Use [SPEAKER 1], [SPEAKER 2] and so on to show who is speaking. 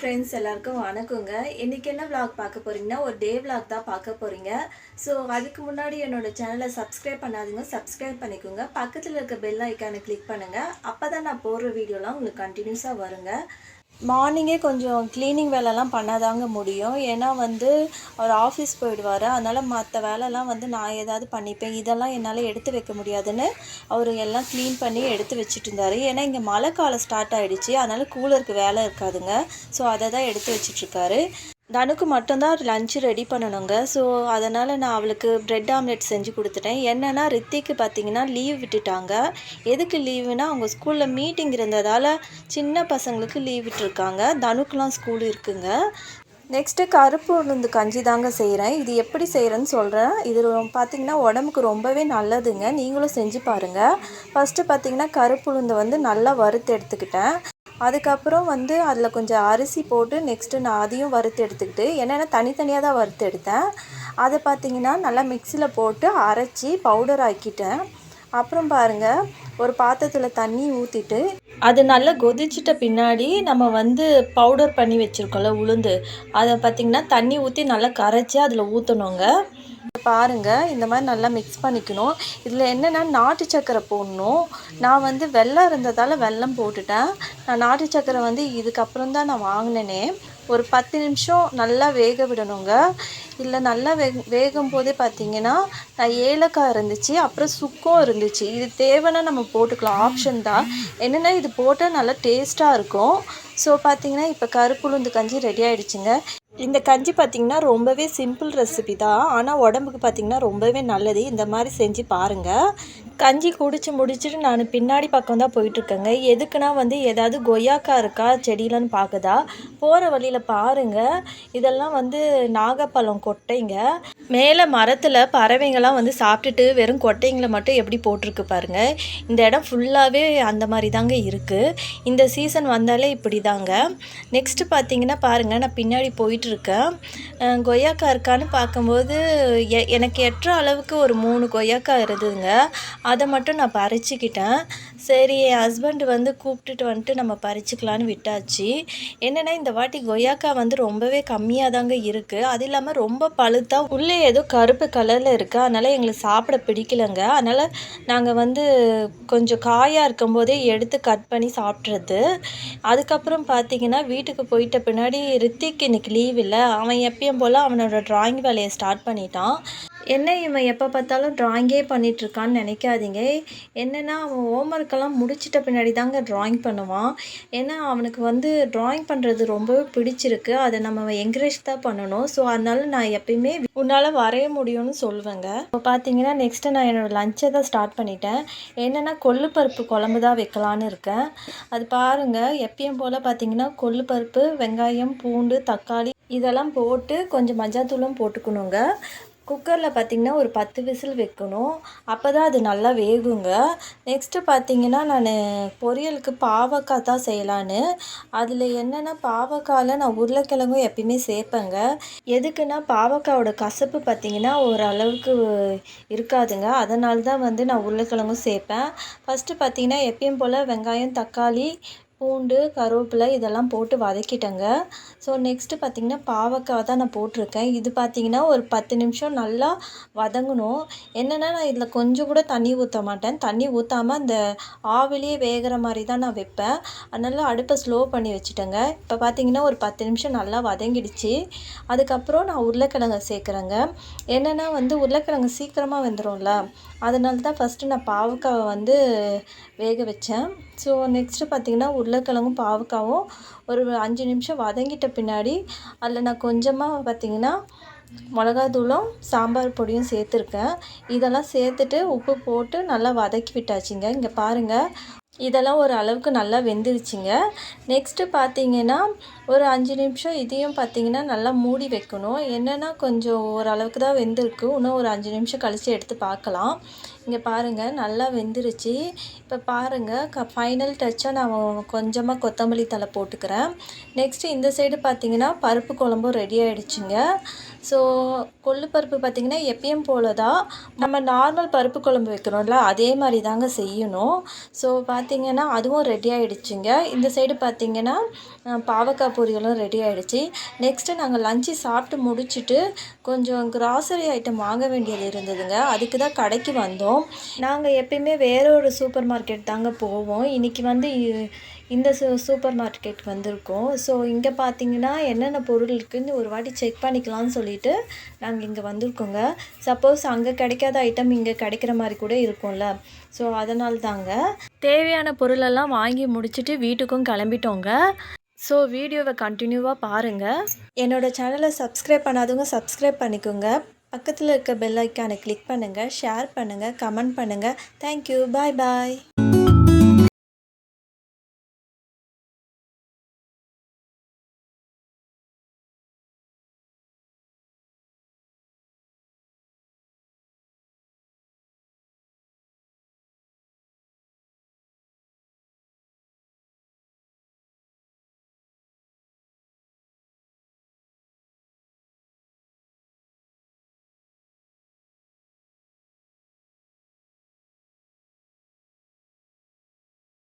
[SPEAKER 1] Friends எல்லாருக்கும் வணக்கங்க. இன்றைக்கி என்ன விளாக் பார்க்க போகிறீங்கன்னா, ஒரு டே விளாக் தான் பார்க்க போகிறீங்க. ஸோ அதுக்கு முன்னாடி என்னோடய சேனலை சப்ஸ்கிரைப் பண்ணாதீங்க, சப்ஸ்கிரைப் பண்ணிக்கோங்க. பக்கத்தில் இருக்க பெல் ஐக்கானை கிளிக் பண்ணுங்கள். அப்போ தான் நான் போடுற வீடியோலாம் உங்களுக்கு கண்டினியூஸாக வருங்க. மார்னிங்கே கொஞ்சம் க்ளீனிங் வேலைலாம் பண்ணாதாங்க முடியும். ஏன்னா அவர் ஆஃபீஸ் போயிடுவார். அதனால் மற்ற வேலைலாம் நான் ஏதாவது பண்ணிப்பேன். இதெல்லாம் என்னால் எடுத்து வைக்க முடியாதுன்னு அவர் எல்லாம் க்ளீன் பண்ணி எடுத்து வச்சுட்டு இருந்தார். ஏன்னா இங்கே மழை காலம் ஸ்டார்ட் ஆகிடுச்சு. அதனால் கூலருக்கு வேலை இருக்காதுங்க. ஸோ அதை தான் எடுத்து வச்சிட்ருக்காரு. தனுக்கு மட்டும்தான் லஞ்சு ரெடி பண்ணணுங்க. ஸோ அதனால் நான் அவளுக்கு ப்ரெட் ஆம்லெட் செஞ்சு கொடுத்துட்டேன். என்னென்னா ரித்திக்கு பார்த்திங்கன்னா லீவ் விட்டுட்டாங்க. எதுக்கு லீவுனா அவங்க ஸ்கூலில் மீட்டிங் இருந்ததால் சின்ன பசங்களுக்கு லீவ் விட்டுருக்காங்க. தனுக்கெலாம் ஸ்கூல் இருக்குங்க. நெக்ஸ்ட்டு கருப்பு உளுந்து கஞ்சி தாங்க செய்கிறேன். இது எப்படி செய்கிறேன்னு சொல்கிறேன். இது பார்த்திங்கன்னா உடம்புக்கு ரொம்பவே நல்லதுங்க. நீங்களும் செஞ்சு பாருங்கள். ஃபஸ்ட்டு பார்த்திங்கன்னா கருப்பு உளுந்தை நல்லா வறுத்து எடுத்துக்கிட்டேன். அதுக்கப்புறம் அதில் கொஞ்சம் அரிசி போட்டு நெக்ஸ்ட்டு நான் அதையும் வறுத்து எடுத்துக்கிட்டு, என்னென்னா தனித்தனியாக தான் வறுத்து எடுத்தேன். அதை பார்த்திங்கன்னா நல்லா மிக்சியில் போட்டு அரைச்சி பவுடர் ஆக்கிட்டேன். அப்புறம் பாருங்கள், ஒரு பாத்திரத்தில் தண்ணி ஊற்றிட்டு அது நல்லா கொதிச்சிட்ட பின்னாடி நம்ம பவுடர் பண்ணி வச்சுருக்கோம்ல உளுந்து, அதை பார்த்திங்கன்னா தண்ணி ஊற்றி நல்லா கரைச்சி அதில் ஊற்றணுங்க. பாருங்கள், இந்த மாதிரி நல்லா மிக்ஸ் பண்ணிக்கணும். இதில் என்னென்னா நாட்டு சர்க்கரை போடணும். நான் வெல்லம் இருந்ததால் வெல்லம் போட்டுட்டேன். நான் நாட்டு சர்க்கரை இதுக்கப்புறம் தான் நான் வாங்கினேனே. ஒரு 10 நிமிஷம் நல்லா வேக விடணுங்க. இல்லை நல்லா வேகும் போதே பார்த்திங்கன்னா நான் ஏலக்காய் இருந்துச்சு, அப்புறம் சுக்கும் இருந்துச்சு. இது தேவைன்னா நம்ம போட்டுக்கலாம், ஆப்ஷன் தான். என்னென்னா இது போட்டால் நல்லா டேஸ்ட்டாக இருக்கும். ஸோ பார்த்திங்கன்னா இப்போ கருப்புளுந்து கஞ்சி ரெடி ஆகிடுச்சுங்க. இந்த கஞ்சி பார்த்திங்கன்னா ரொம்பவே சிம்பிள் ரெசிபி தான், ஆனால் உடம்புக்கு பார்த்திங்கன்னா ரொம்பவே நல்லது. இந்த மாதிரி செஞ்சு பாருங்கள். கஞ்சி குடிச்சு முடிச்சுட்டு நான் பின்னாடி பக்கம் தான் போயிட்டுருக்கேங்க. எதுக்குன்னா ஏதாவது கொய்யாக்காய் இருக்கா செடியிலன்னு பார்க்குதா. போகிற வழியில் பாருங்கள், இதெல்லாம் நாகப்பழம் கொட்டைங்க. மேலே மரத்தில் பறவைங்கள்லாம் சாப்பிட்டுட்டு வெறும் கொட்டைங்களை மட்டும் எப்படி போட்டிருக்கு பாருங்கள். இந்த இடம் ஃபுல்லாகவே அந்த மாதிரி தாங்க இருக்குது. இந்த சீசன் வந்தாலே இப்படி தாங்க. நெக்ஸ்ட்டு பார்த்திங்கன்னா பாருங்கள், நான் பின்னாடி போயிட்டுருக்கேன். கொய்யாக்காய் இருக்கான்னு பார்க்கும்போது எனக்கு எட்டுற அளவுக்கு ஒரு 3 கொய்யாக்காய் இருந்ததுங்க. அதை மட்டும் நான் பறிச்சுக்கிட்டேன். சரி, என் ஹஸ்பண்டு கூப்பிட்டுட்டு வந்துட்டு நம்ம பறிச்சுக்கலான்னு விட்டாச்சு. என்னென்னா இந்த வாட்டி கொய்யாக்காய் ரொம்பவே கம்மியாக தாங்க இருக்குது. அது இல்லாமல் ரொம்ப பழுத்தா உள்ளே ஏதோ கருப்பு கலரில் இருக்குது. அதனால் எங்களுக்கு சாப்பிட பிடிக்கலைங்க. அதனால் நாங்கள் கொஞ்சம் காயாக இருக்கும்போதே எடுத்து கட் பண்ணி சாப்பிட்றது. அதுக்கப்புறம் பார்த்திங்கன்னா வீட்டுக்கு போயிட்ட பின்னாடி ரித்திக்கு இன்றைக்கி லீவ் இல்லை. அவன் எப்பயும் போல் அவனோட ட்ராயிங் வேலையை ஸ்டார்ட் பண்ணிட்டான். என்ன இவன் எப்போ பார்த்தாலும் ட்ராயிங்கே பண்ணிகிட்ருக்கான்னு நினைக்காதீங்க. என்னென்னா அவன் ஹோம்ஒர்க்கெல்லாம் முடிச்சிட்ட பின்னாடி தாங்க ட்ராயிங் பண்ணுவான். ஏன்னா அவனுக்கு ட்ராயிங் பண்ணுறது ரொம்பவே பிடிச்சிருக்கு. அதை நம்ம என்கரேஜ் தான் பண்ணணும். ஸோ அதனால நான் எப்பயுமே உன்னால் வரைய முடியும்னு சொல்லுவேங்க. இப்போ பார்த்தீங்கன்னா நெக்ஸ்ட்டு நான் என்னோடய லஞ்சை தான் ஸ்டார்ட் பண்ணிட்டேன். என்னென்னா கொள்ளுப்பருப்பு குழம்பு தான் வைக்கலான்னு இருக்கேன். அது பாருங்கள், எப்பயும் போல் பார்த்தீங்கன்னா கொள்ளுப்பருப்பு, வெங்காயம், பூண்டு, தக்காளி இதெல்லாம் போட்டு கொஞ்சம் மஞ்சாத்தூளும் போட்டுக்கணுங்க. குக்கரில் பார்த்திங்கன்னா ஒரு 10 விசில் வைக்கணும். அப்போ தான் அது நல்லா வேகுங்க. நெக்ஸ்ட்டு பார்த்திங்கன்னா நான் பொரியலுக்கு பாவக்காய் தான் செய்யலான்னு. அதில் என்னென்னா பாவக்காயில் நான் உருளைக்கிழங்கும் எப்பயுமே சேர்ப்பேங்க. எதுக்குன்னா பாவக்காயோட கசப்பு பார்த்திங்கன்னா ஓரளவுக்கு இருக்காதுங்க. அதனால தான் நான் உருளைக்கிழங்கும் சேர்ப்பேன். ஃபஸ்ட்டு பார்த்திங்கன்னா எப்பயும் போல் வெங்காயம், தக்காளி, பூண்டு, கருவேப்பிலை இதெல்லாம் போட்டு வதக்கிட்டேங்க. ஸோ நெக்ஸ்ட்டு பார்த்திங்கன்னா பாவக்காய் தான் நான் போட்டிருக்கேன். இது பார்த்திங்கன்னா ஒரு 10 நிமிஷம் நல்லா வதங்கணும். என்னென்னா நான் இதில் கொஞ்சம் கூட தண்ணி ஊற்ற மாட்டேன். தண்ணி ஊற்றாமல் அந்த ஆவிலேயே வேகிற மாதிரி தான் நான் வைப்பேன். அதனால் அடுப்பை ஸ்லோ பண்ணி வச்சுட்டேங்க. இப்போ பார்த்திங்கன்னா ஒரு 10 நிமிஷம் நல்லா வதங்கிடுச்சு. அதுக்கப்புறம் நான் உருளைக்கிழங்கை சேர்க்குறேங்க. என்னென்னா உருளைக்கிழங்கு சீக்கிரமாக வெந்துடும்ல, அதனால தான் ஃபஸ்ட்டு நான் பாவக்காவை வேக வச்சேன். ஸோ நெக்ஸ்ட்டு பார்த்திங்கன்னா உருளைக்கிழங்கும் பாவக்காவும் ஒரு 5 நிமிஷம் வதங்கிட்ட பின்னாடி அதில் நான் கொஞ்சமாக பார்த்திங்கன்னா மிளகாத்தூளும் சாம்பார் பொடியும் சேர்த்துருக்கேன். இதெல்லாம் சேர்த்துட்டு உப்பு போட்டு நல்லா வதக்கி விட்டாச்சுங்க. இங்கே பாருங்கள், இதெல்லாம் ஒரு அளவுக்கு நல்லா வெந்துருச்சுங்க. நெக்ஸ்ட்டு பார்த்திங்கன்னா ஒரு 5 நிமிஷம் இதையும் பார்த்திங்கன்னா நல்லா மூடி வைக்கணும். என்னென்னா கொஞ்சம் ஓரளவுக்கு தான் வெந்திருக்கு. இன்னும் ஒரு 5 நிமிஷம் கழித்து எடுத்து பார்க்கலாம். இங்கே பாருங்கள், நல்லா வெந்துருச்சு. இப்போ பாருங்கள், ஃபைனல் டச்சாக நான் கொஞ்சமாக கொத்தமல்லி தழை போட்டுக்கிறேன். நெக்ஸ்ட்டு இந்த சைடு பார்த்திங்கன்னா பருப்பு குழம்பும் ரெடி ஆகிடுச்சுங்க. ஸோ கொள்ளு பருப்பு பார்த்திங்கன்னா எப்பயும் போல தான் நம்ம நார்மல் பருப்பு குழம்பு வைக்கிறோம்ல அதே மாதிரி தாங்க செய்யணும். ஸோ பார்த்திங்கன்னா அதுவும் ரெடி ஆகிடுச்சிங்க. இந்த சைடு பார்த்திங்கன்னா பாவக்காய் பொரியலும் ரெடி ஆகிடுச்சி. நெக்ஸ்ட்டு நாங்கள் லஞ்சு சாப்பிட்டு முடிச்சுட்டு கொஞ்சம் கிராசரி ஐட்டம் வாங்க வேண்டியது இருந்ததுங்க. அதுக்கு தான் கடைக்கு வந்தோம். நாங்கள் எப்பயுமே வேற ஒரு சூப்பர் மார்க்கெட் தாங்க போவோம். இன்றைக்கி வந்து இந்த சூப்பர் மார்க்கெட் வந்திருக்கோம். ஸோ இங்கே பார்த்தீங்கன்னா என்னென்ன பொருள் இருக்குதுன்னு ஒரு வாட்டி செக் பண்ணிக்கலாம்னு சொல்லிட்டு நாங்கள் இங்கே வந்திருக்கோங்க. சப்போஸ் அங்கே கிடைக்காத ஐட்டம் இங்கே கிடைக்கிற மாதிரி கூட இருக்கும்ல. ஸோ அதனால தாங்க தேவையான பொருளெல்லாம் வாங்கி முடிச்சுட்டு வீட்டுக்கும் கிளம்பிட்டோங்க. ஸோ வீடியோவை கண்டினியூவாக பாருங்கள். என்னோடய சேனலை சப்ஸ்கிரைப் பண்ணாதவங்க சப்ஸ்கிரைப் பண்ணிக்கோங்க. பக்கத்தில் இருக்க பெல் ஐக்கானை கிளிக் பண்ணுங்கள், ஷேர் பண்ணுங்கள், கமெண்ட் பண்ணுங்கள். தேங்க்யூ. பாய் பாய்.